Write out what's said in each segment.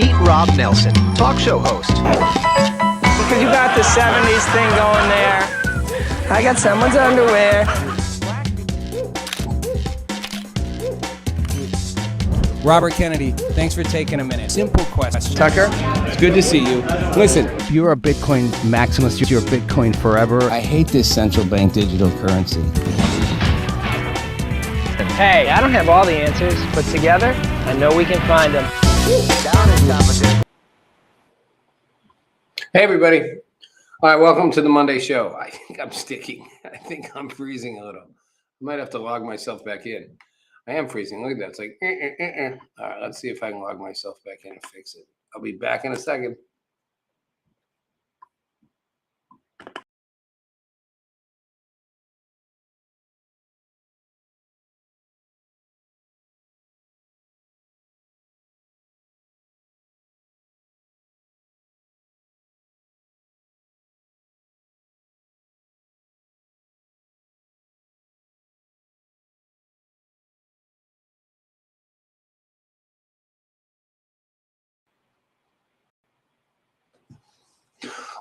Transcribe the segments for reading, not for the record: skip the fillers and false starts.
Meet Rob Nelson, talk show host. Because you got the 70s thing going there. I got someone's underwear. Robert Kennedy, thanks for taking a minute. Simple question. Tucker, it's good to see you. Listen, you're a Bitcoin maximalist. You're Bitcoin forever. I hate this central bank digital currency. Hey, I don't have all the answers, but together, I know we can find them. Hey, everybody. All right, welcome to the Monday show. I think I'm sticking. I think I'm freezing a little. I might have to log myself back in. I am freezing. Look at that. It's like, All right, let's see if I can log myself back in and fix it. I'll be back in a second.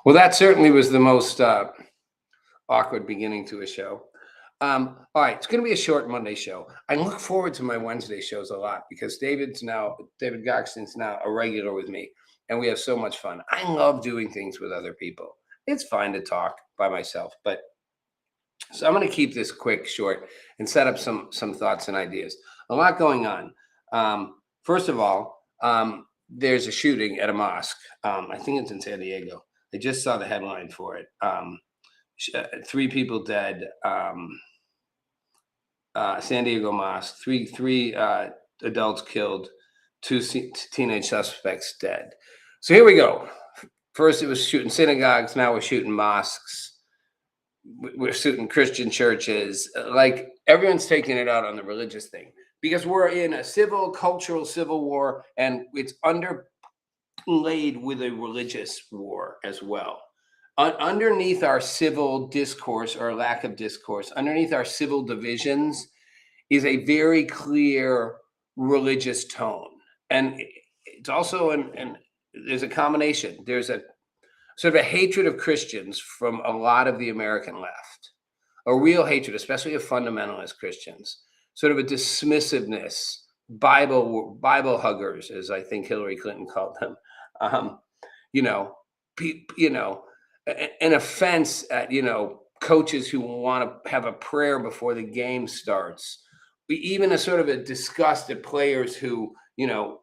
Well, that certainly was the most awkward beginning to a show. All right, it's going to be a short Monday show. I look forward to my Wednesday shows a lot because David Goxton's now a regular with me, and we have so much fun. I love doing things with other people. It's fine to talk by myself, but so I'm going to keep this quick, short, and set up some thoughts and ideas. A lot going on. First of all, there's a shooting at a mosque. I think it's in San Diego. I just saw the headline for it. 3 people dead. San Diego mosque. Three adults killed. 2 teenage suspects dead. So here we go. First, it was shooting synagogues. Now we're shooting mosques. We're shooting Christian churches. Like everyone's taking it out on the religious thing because we're in a cultural civil war, and it's underlaid with a religious war as well. Underneath our civil discourse or lack of discourse, underneath our civil divisions is a very clear religious tone. And it's also, and there's a combination. There's a sort of a hatred of Christians from a lot of the American left, a real hatred, especially of fundamentalist Christians, sort of a dismissiveness, Bible huggers, as I think Hillary Clinton called them. An offense at, coaches who want to have a prayer before the game starts. Even a sort of a disgust at players who, and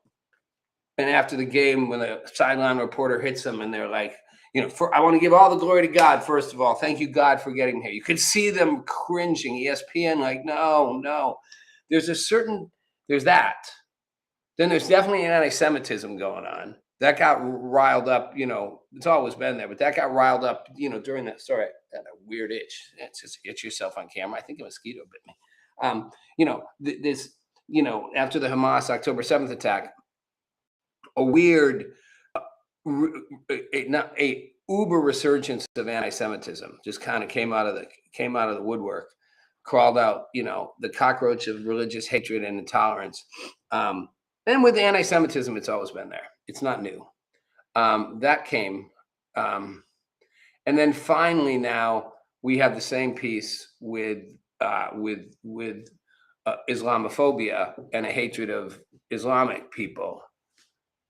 after the game, when the sideline reporter hits them and they're like, I want to give all the glory to God, first of all. Thank you, God, for getting here. You could see them cringing. ESPN, like, no. There's that. Then there's definitely an anti-Semitism going on. That got riled up, it's always been there, but that got riled up, during that. Sorry, I got a weird itch. It's just itch yourself on camera. I think a mosquito bit me. After the Hamas October 7th attack, a weird, a uber resurgence of anti-Semitism just kind of came out of the woodwork, crawled out, the cockroach of religious hatred and intolerance. And with anti-Semitism, it's always been there. It's not new. That came. And then finally now we have the same piece with Islamophobia and a hatred of Islamic people.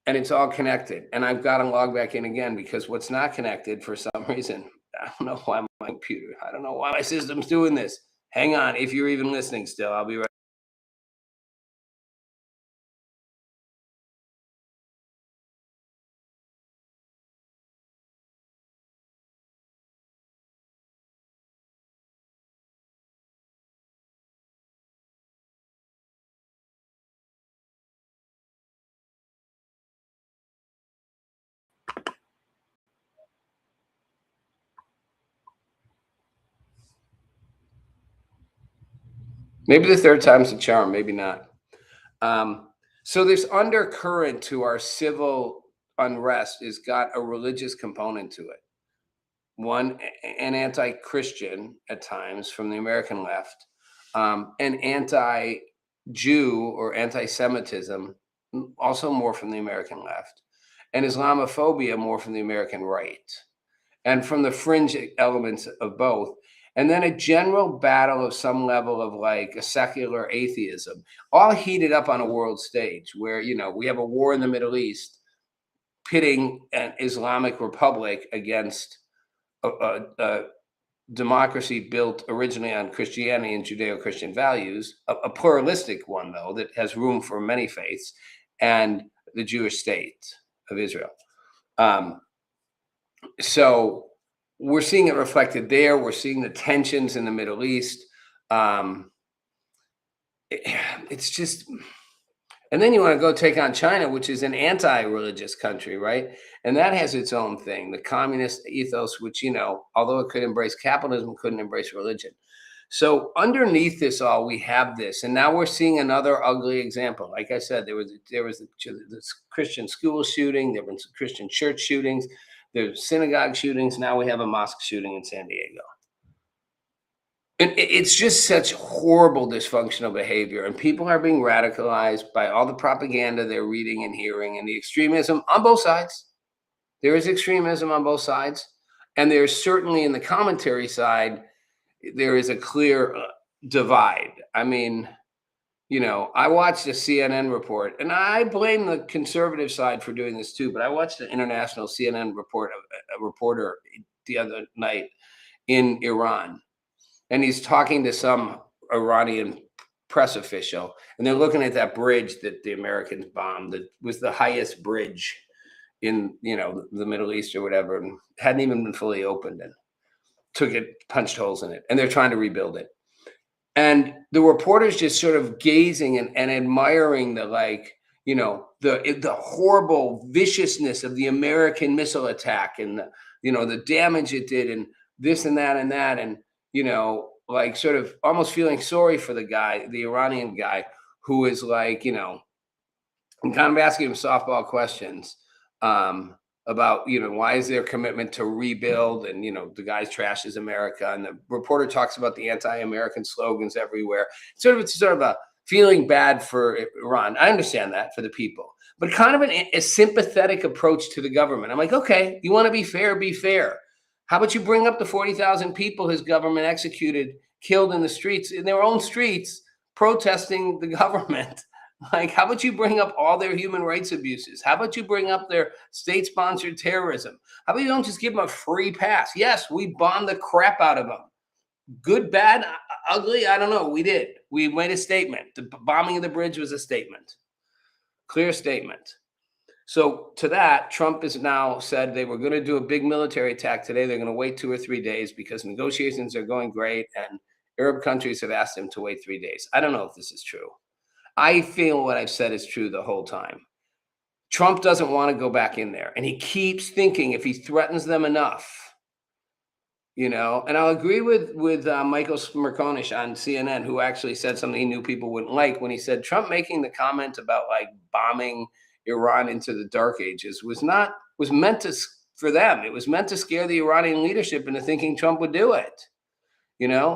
And it's all connected. And I've got to log back in again because what's not connected for some reason, I don't know why my computer, I don't know why my system's doing this. Hang on, if you're even listening still, I'll be right. Maybe the third time's the charm, maybe not. So this undercurrent to our civil unrest has got a religious component to it. One, an anti-Christian at times from the American left, an anti-Jew or anti-Semitism, also more from the American left. and Islamophobia more from the American right, and from the fringe elements of both. And then a general battle of some level of like a secular atheism, all heated up on a world stage where, we have a war in the Middle East pitting an Islamic republic against a democracy built originally on Christianity and Judeo-Christian values, a pluralistic one, though, that has room for many faiths, and the Jewish state of Israel. So we're seeing it reflected there. We're seeing the tensions in the Middle East. It's just, and then you want to go take on China, which is an anti-religious country, right? And that has its own thing, the communist ethos, which, although it could embrace capitalism, couldn't embrace religion. So underneath this all, we have this, and now we're seeing another ugly example. Like I said, there was this Christian school shooting, there were some Christian church shootings, there's synagogue shootings. Now we have a mosque shooting in San Diego. And it's just such horrible dysfunctional behavior, and people are being radicalized by all the propaganda they're reading and hearing, and the extremism on both sides. There is extremism on both sides, and there's certainly in the commentary side, there is a clear divide. I mean, I watched a CNN report, and I blame the conservative side for doing this too, but I watched an international CNN report of a reporter the other night in Iran, and he's talking to some Iranian press official, and they're looking at that bridge that the Americans bombed, that was the highest bridge in, the Middle East or whatever, and hadn't even been fully opened, and punched holes in it, and they're trying to rebuild it. And the reporter's just sort of gazing and admiring the the horrible viciousness of the American missile attack, and the damage it did, and this and that and that, and sort of almost feeling sorry for the guy, the Iranian guy, who is and kind of asking him softball questions about, why is their commitment to rebuild? And, the guy's trashes America. And the reporter talks about the anti-American slogans everywhere. It's sort of a feeling bad for Iran. I understand that for the people, but kind of a sympathetic approach to the government. I'm like, okay, you want to be fair, be fair. How about you bring up the 40,000 people his government executed, killed in the streets, in their own streets, protesting the government? Like, how about you bring up all their human rights abuses? How about you bring up their state-sponsored terrorism? How about you don't just give them a free pass? Yes, we bombed the crap out of them. Good, bad, ugly, I don't know. We did. We made a statement. The bombing of the bridge was a statement. Clear statement. So to that, Trump has now said they were going to do a big military attack today. They're going to wait 2 or 3 days because negotiations are going great, and Arab countries have asked him to wait 3 days. I don't know if this is true. I feel what I've said is true the whole time. Trump doesn't want to go back in there, and he keeps thinking if he threatens them enough, and I'll agree with Michael Smerconish on CNN, who actually said something he knew people wouldn't like when he said Trump making the comment about bombing Iran into the dark ages was meant for them. It was meant to scare the Iranian leadership into thinking Trump would do it.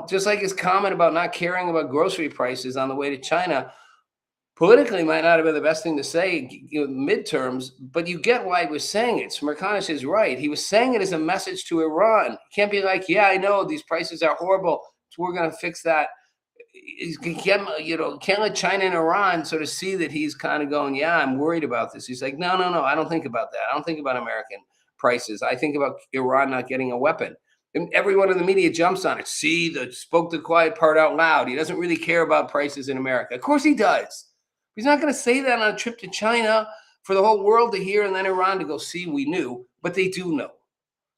Just like his comment about not caring about grocery prices on the way to China. Politically might not have been the best thing to say, midterms, but you get why he was saying it. Smerconish is right. He was saying it as a message to Iran. Can't be like, yeah, I know these prices are horrible, so we're going to fix that. You can't let China and Iran sort of see that he's kind of going, yeah, I'm worried about this. He's like, no, I don't think about that. I don't think about American prices. I think about Iran not getting a weapon. And everyone in the media jumps on it. See, spoke the quiet part out loud. He doesn't really care about prices in America. Of course he does. He's not going to say that on a trip to China for the whole world to hear and then Iran to go, see, we knew. But they do know.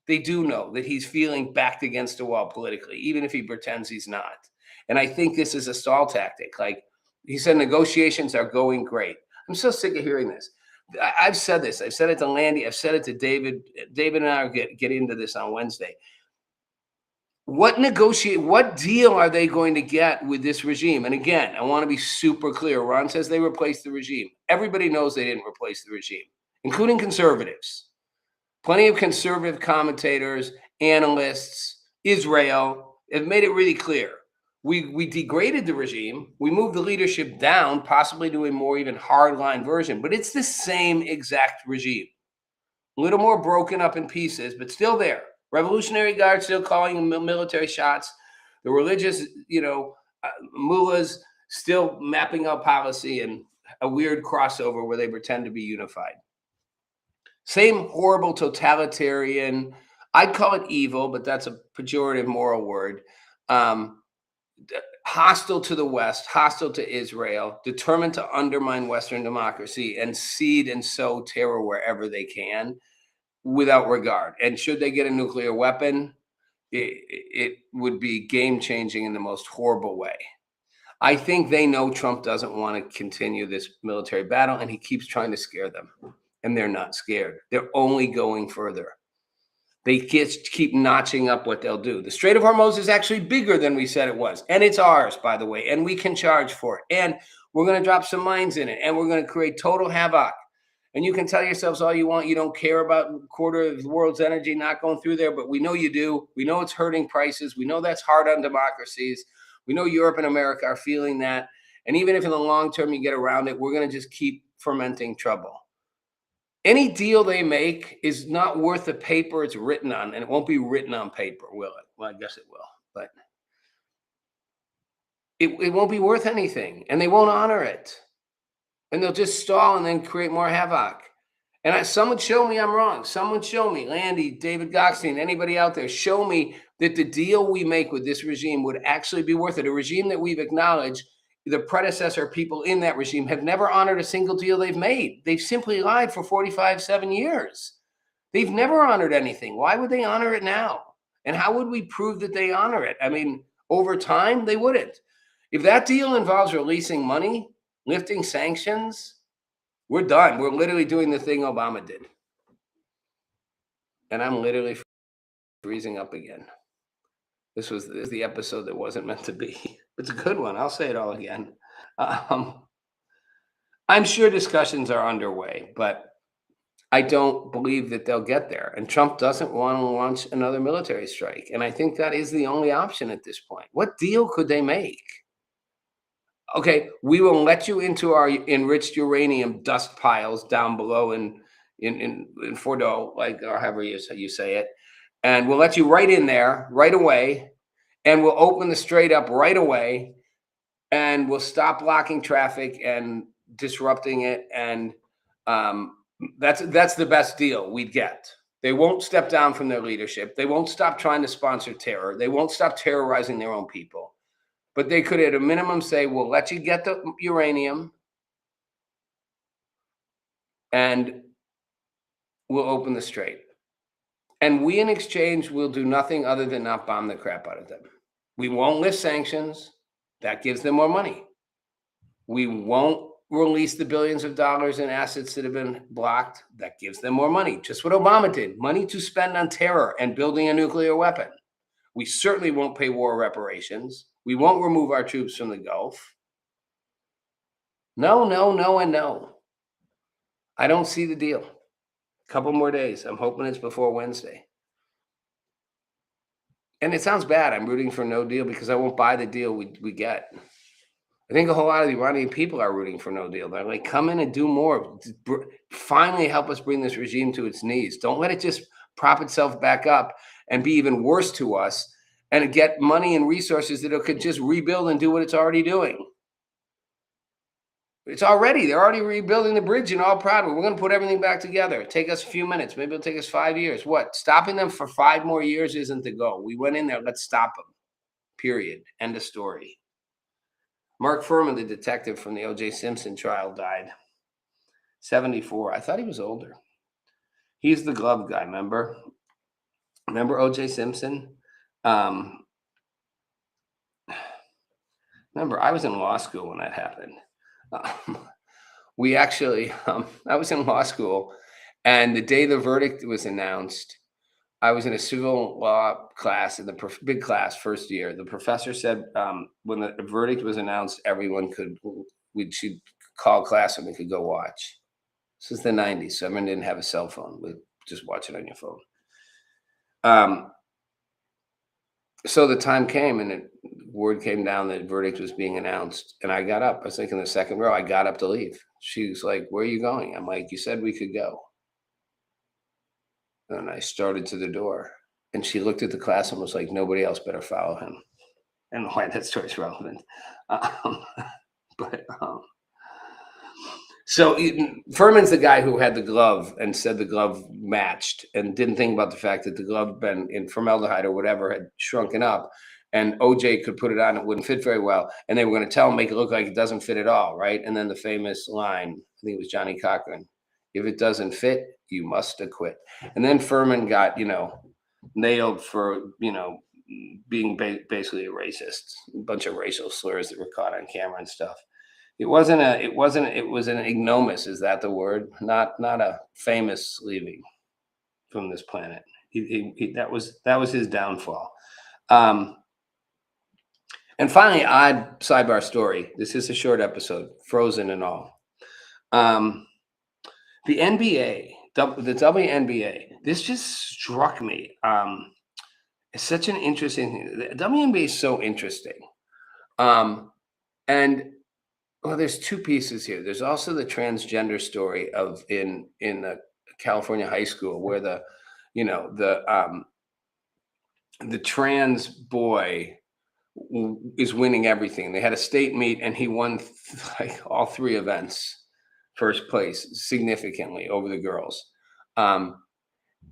They do know that he's feeling backed against a wall politically, even if he pretends he's not. And I think this is a stall tactic. Like he said, negotiations are going great. I'm so sick of hearing this. I've said this. I've said it to Landy. I've said it to David. David and I will get into this on Wednesday. What deal are they going to get with this regime? And again, I want to be super clear. Ron says they replaced the regime. Everybody knows they didn't replace the regime, including conservatives. Plenty of conservative commentators, analysts, Israel have made it really clear. We degraded the regime. We moved the leadership down, possibly to a more even hardline version, but it's the same exact regime. a little more broken up in pieces, but still there. Revolutionary Guard still calling military shots. The religious, mullahs still mapping out policy, and a weird crossover where they pretend to be unified. Same horrible totalitarian, I'd call it evil, but that's a pejorative moral word. Hostile to the West, hostile to Israel, determined to undermine Western democracy and seed and sow terror wherever they can without regard. And should they get a nuclear weapon, it would be game-changing in the most horrible way. I think they know Trump doesn't want to continue this military battle, and he keeps trying to scare them. And they're not scared. They're only going further. They keep notching up what they'll do. The Strait of Hormuz is actually bigger than we said it was. And it's ours, by the way. And we can charge for it. And we're going to drop some mines in it. And we're going to create total havoc. And you can tell yourselves all you want. You don't care about a quarter of the world's energy not going through there. But we know you do. We know it's hurting prices. We know that's hard on democracies. We know Europe and America are feeling that. And even if in the long term you get around it, we're going to just keep fermenting trouble. Any deal they make is not worth the paper it's written on, and it won't be written on paper, will it? Well, I guess it will, but it won't be worth anything, and they won't honor it. And they'll just stall and then create more havoc. And someone show me I'm wrong. Someone show me, Landy, David Goxstein, anybody out there, show me that the deal we make with this regime would actually be worth it. A regime that we've acknowledged the predecessor people in that regime have never honored a single deal they've made. They've simply lied for 7 years. They've never honored anything. Why would they honor it now? And how would we prove that they honor it? I mean, over time, they wouldn't. If that deal involves releasing money, lifting sanctions, we're done. We're literally doing the thing Obama did. And I'm literally freezing up again. This is the episode that wasn't meant to be. It's a good one. I'll say it all again. I'm sure discussions are underway, but I don't believe that they'll get there. And Trump doesn't want to launch another military strike. And I think that is the only option at this point. What deal could they make? Okay, we will let you into our enriched uranium dust piles down below in Fordo, like, or however you say it. And we'll let you right in there right away. And we'll open the strait up right away, and we'll stop blocking traffic and disrupting it. And that's the best deal we'd get. They won't step down from their leadership. They won't stop trying to sponsor terror. They won't stop terrorizing their own people. But they could, at a minimum, say, we'll let you get the uranium, and we'll open the strait. And we, in exchange, will do nothing other than not bomb the crap out of them. We won't lift sanctions. That gives them more money. We won't release the billions of dollars in assets that have been blocked. That gives them more money. Just what Obama did. Money to spend on terror and building a nuclear weapon. We certainly won't pay war reparations. We won't remove our troops from the Gulf. No, no, no, and no. I don't see the deal. A couple more days. I'm hoping it's before Wednesday. And it sounds bad. I'm rooting for no deal because I won't buy the deal we get. I think a whole lot of the Iranian people are rooting for no deal. They're like, come in and do more. Finally help us bring this regime to its knees. Don't let it just prop itself back up and be even worse to us and get money and resources that it could just rebuild and do what it's already doing. They're already rebuilding the bridge in all proud. We're going to put everything back together. It'll take us a few minutes. Maybe it'll take us 5 years. What? Stopping them for 5 more years isn't the goal. We went in there. Let's stop them. Period. End of story. Mark Furman, the detective from the O.J. Simpson trial, died. 74. I thought he was older. He's the glove guy, remember? Remember O.J. Simpson? Remember, I was in law school when that happened. I was in law school, and the day the verdict was announced, I was in a civil law class in the big class first year. The professor said when the verdict was announced, she'd call class and we could go watch. This is the 90s, so everyone didn't have a cell phone. We just watch it on your phone. So the time came, and word came down that verdict was being announced, and I got up. I was like in the second row. I got up to leave. She was like, "Where are you going?" I'm like, "You said we could go." And I started to the door, and she looked at the class and was like, nobody else better follow him. And why that story's relevant. Um, but so Furman's the guy who had the glove and said the glove matched and didn't think about the fact that the glove had been in formaldehyde or whatever had shrunken up, and OJ could put it on, it wouldn't fit very well, and they were going to tell him, make it look like it doesn't fit at all, right? And then the famous line, I think it was Johnny Cochran, if it doesn't fit, you must acquit. And then Furman got, nailed for, being basically a racist, a bunch of racial slurs that were caught on camera and stuff. It was an ignomous, is that the word? Not a famous leaving from this planet. That was his downfall. And finally, odd sidebar story. This is a short episode, Frozen and all. The NBA, the WNBA, this just struck me. It's such an interesting thing. The WNBA is so interesting. And well, there's two pieces here. There's also the transgender story of in a California high school where the trans boy is winning everything. They had a state meet and he won like all three events, first place significantly over the girls.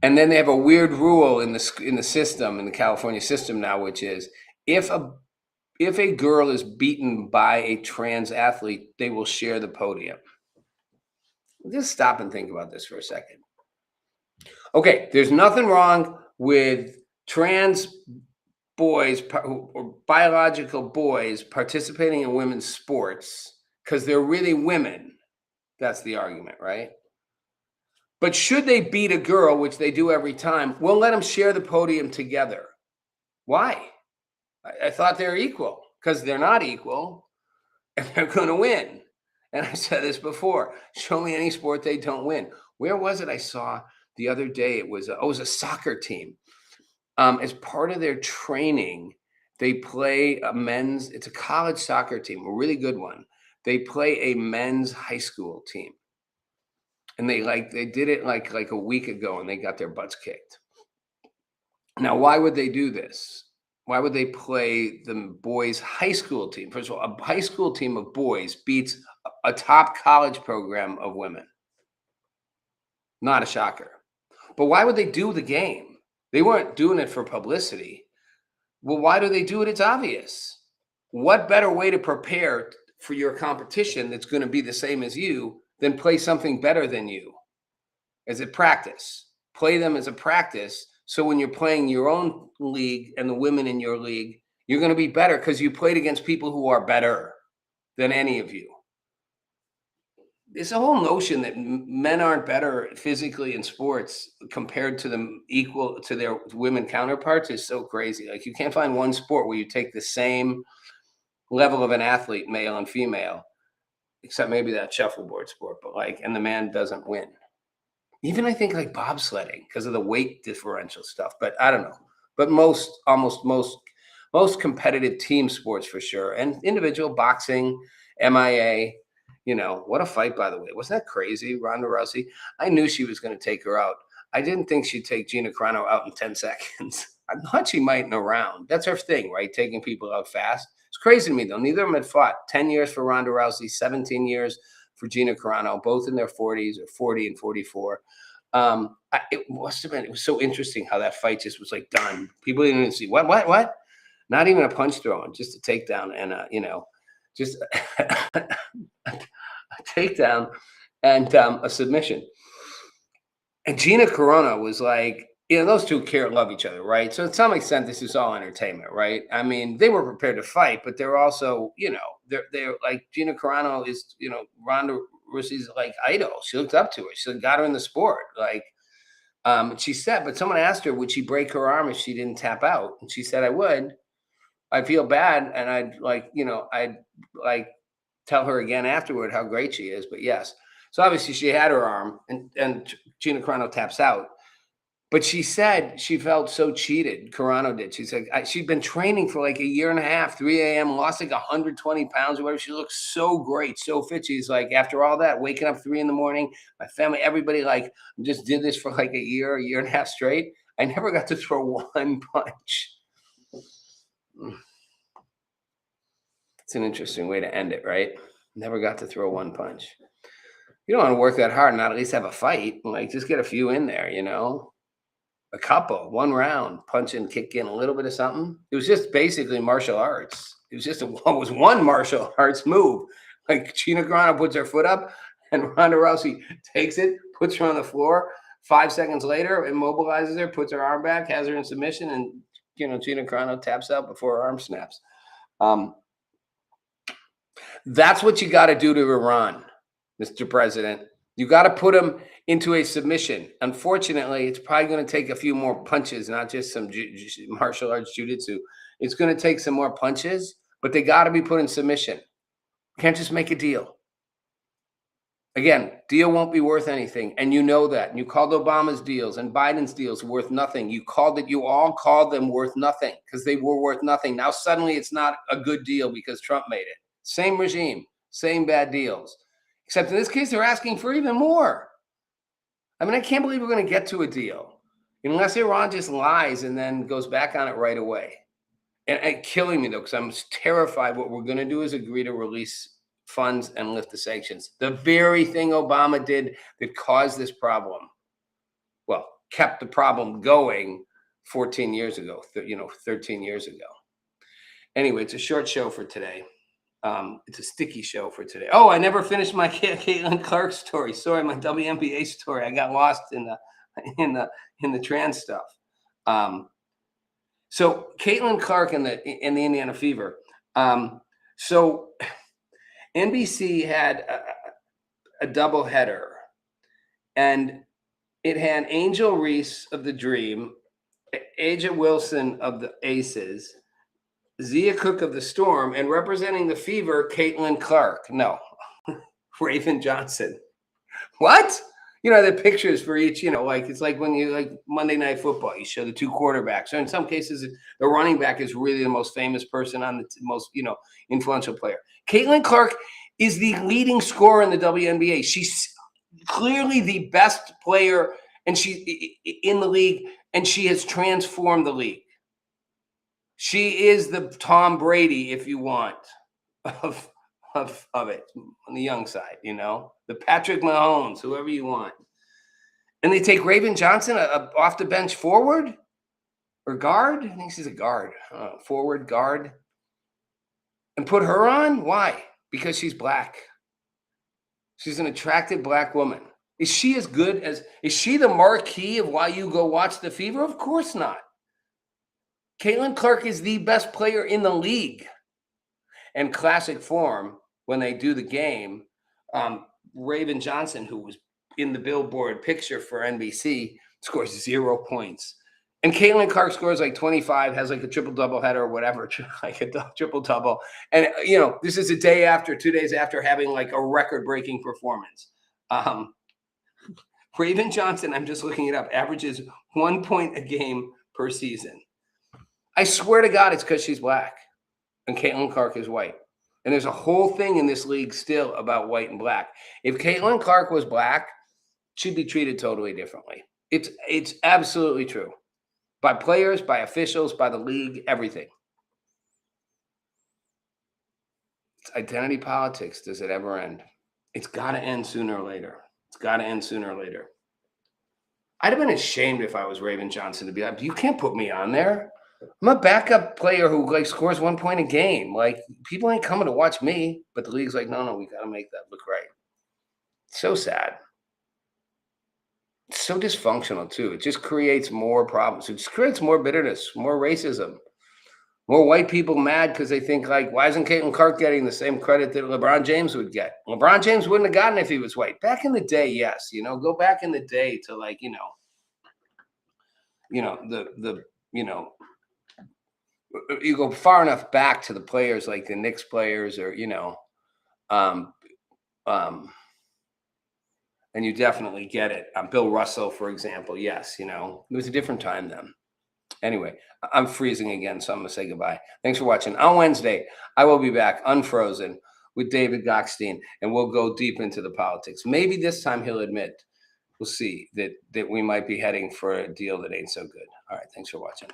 And then they have a weird rule in the system, in the California system now, which is if a girl is beaten by a trans athlete, they will share the podium. Just stop and think about this for a second. Okay, there's nothing wrong with trans boys or biological boys participating in women's sports because they're really women. That's the argument, right? But should they beat a girl, which they do every time, we'll let them share the podium together. Why? I thought they're equal, because they're not equal and they're going to win. And I said this before, show me any sport they don't win. Where was it I saw the other day? It was a soccer team. As part of their training, they play it's a college soccer team, a really good one. They play a men's high school team. And they did it like a week ago and they got their butts kicked. Now, why would they do this? Why would they play the boys' high school team? First of all, a high school team of boys beats a top college program of women. Not a shocker. But why would they do the game? They weren't doing it for publicity. Well, why do they do it? It's obvious. What better way to prepare for your competition that's going to be the same as you than play something better than you as a practice? Play them as a practice. So when you're playing your own league and the women in your league, you're going to be better because you played against people who are better than any of you. It's a whole notion that men aren't better physically in sports compared to them equal to their women counterparts is so crazy. Like you can't find one sport where you take the same level of an athlete, male and female, except maybe that shuffleboard sport, but and the man doesn't win. Even I think like bobsledding because of the weight differential stuff, but I don't know. But almost most competitive team sports for sure, and individual boxing, MIA. What a fight, by the way. Wasn't that crazy, Ronda Rousey? I knew she was going to take her out. I didn't think she'd take Gina Carano out in 10 seconds. I thought she might in a round. That's her thing, right? Taking people out fast. It's crazy to me, though. Neither of them had fought. 10 years for Ronda Rousey, 17 years for Gina Carano, both in their 40s or 40 and 44. It was so interesting how that fight just was done. People didn't even see what? Not even a punch throwing, just a takedown and just a takedown and a submission. And Gina Carano was those two love each other, right? So to some extent, this is all entertainment, right? I mean, they were prepared to fight, but they're also, they're like Gina Carano is, Ronda Rousey's idol. She looked up to her. She got her in the sport. She said, but someone asked her, would she break her arm if she didn't tap out? And she said, I would. I feel bad, and I'd tell her again afterward how great she is. But yes, so obviously she had her arm, and Gina Carano taps out. But she said she felt so cheated. Carano did. She said she'd been training for like a year and a half, 3 a.m., lost like 120 pounds or whatever. She looks so great, so fit. She's like, after all that, waking up 3 in the morning, my family, everybody like just did this for like a year and a half straight. I never got to throw one punch. It's an interesting way to end it, right? Never got to throw one punch. You don't want to work that hard and not at least have a fight. Like, just get a few in there, you know? A couple, one round, punch and kick in a little bit of something. It was just basically martial arts. It was just one martial arts move. Like Gina Carano puts her foot up and Ronda Rousey takes it, puts her on the floor. 5 seconds later, immobilizes her, puts her arm back, has her in submission, and Gina Carano taps out before her arm snaps. That's what you got to do to Iran, Mr. President. You got to put them into a submission. Unfortunately, it's probably going to take a few more punches, not just some martial arts jiu-jitsu. It's going to take some more punches, but they got to be put in submission. You can't just make a deal. Again, deal won't be worth anything, and you know that. And you called Obama's deals and Biden's deals worth nothing. You all called them worth nothing because they were worth nothing. Now suddenly it's not a good deal because Trump made it. Same regime, same bad deals. Except in this case, they're asking for even more. I mean, I can't believe we're going to get to a deal unless Iran just lies and then goes back on it right away. And killing me, though, because I'm terrified what we're going to do is agree to release funds and lift the sanctions. The very thing Obama did that caused this problem, well, kept the problem going 14 years ago, 13 years ago. Anyway, it's a short show for today. It's a sticky show for today. Oh, I never finished my Caitlin Clark story. Sorry, my WNBA story. I got lost in the trans stuff. So Caitlin Clark and the Indiana Fever. So NBC had a doubleheader, and it had Angel Reese of the Dream, Aja Wilson of the Aces, Zia Cook of the Storm, and representing the Fever, Caitlin Clark. No, Raven Johnson. What? The pictures for each, like it's like when you like Monday Night Football, you show the two quarterbacks. Or in some cases, the running back is really the most famous person on the most, influential player. Caitlin Clark is the leading scorer in the WNBA. She's clearly the best player and she in the league, and she has transformed the league. She is the Tom Brady, if you want, of it on the young side, the Patrick Mahomes, whoever you want. And they take Raven Johnson off the bench forward or guard. I think she's a guard, forward guard, and put her on. Why? Because she's black. She's an attractive black woman. Is she as good as? Is she the marquee of why you go watch the Fever? Of course not. Caitlin Clark is the best player in the league. And classic form, when they do the game, Raven Johnson, who was in the Billboard picture for NBC, scores 0 points. And Caitlin Clark scores like 25, has like a triple-double header or whatever, like a triple-double. And, this is 2 days after having like a record-breaking performance. Raven Johnson, I'm just looking it up, averages 1 point a game per season. I swear to God, it's because she's black and Caitlin Clark is white. And there's a whole thing in this league still about white and black. If Caitlin Clark was black, she'd be treated totally differently. It's absolutely true. By players, by officials, by the league, everything. It's identity politics. Does it ever end? It's got to end sooner or later. It's got to end sooner or later. I'd have been ashamed if I was Raven Johnson to be like, you can't put me on there. I'm a backup player who scores 1 point a game. Like, people ain't coming to watch me. But the league's like, no, we got to make that look right. It's so sad. It's so dysfunctional, too. It just creates more problems. It just creates more bitterness, more racism, more white people mad because they think, like, why isn't Caitlin Clark getting the same credit that LeBron James would get? LeBron James wouldn't have gotten it if he was white. Back in the day, yes. Go back in the day to, like, you go far enough back to the players like the Knicks players or, and you definitely get it. Bill Russell, for example, yes, it was a different time then. Anyway, I'm freezing again, so I'm going to say goodbye. Thanks for watching. On Wednesday, I will be back unfrozen with David Gockstein, and we'll go deep into the politics. Maybe this time he'll admit, we'll see, that we might be heading for a deal that ain't so good. All right, thanks for watching.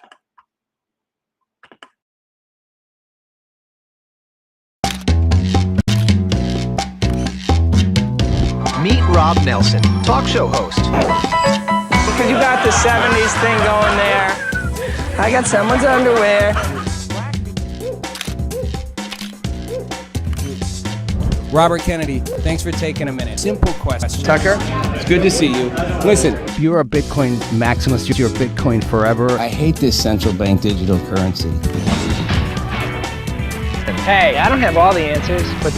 Meet Rob Nelson, talk show host. Because you got the 70s thing going there. I got someone's underwear. Robert Kennedy, thanks for taking a minute. Simple question. Tucker? It's good to see you. Listen, If you're a Bitcoin maximalist, you're Bitcoin forever. I hate this central bank digital currency. Hey, I don't have all the answers, but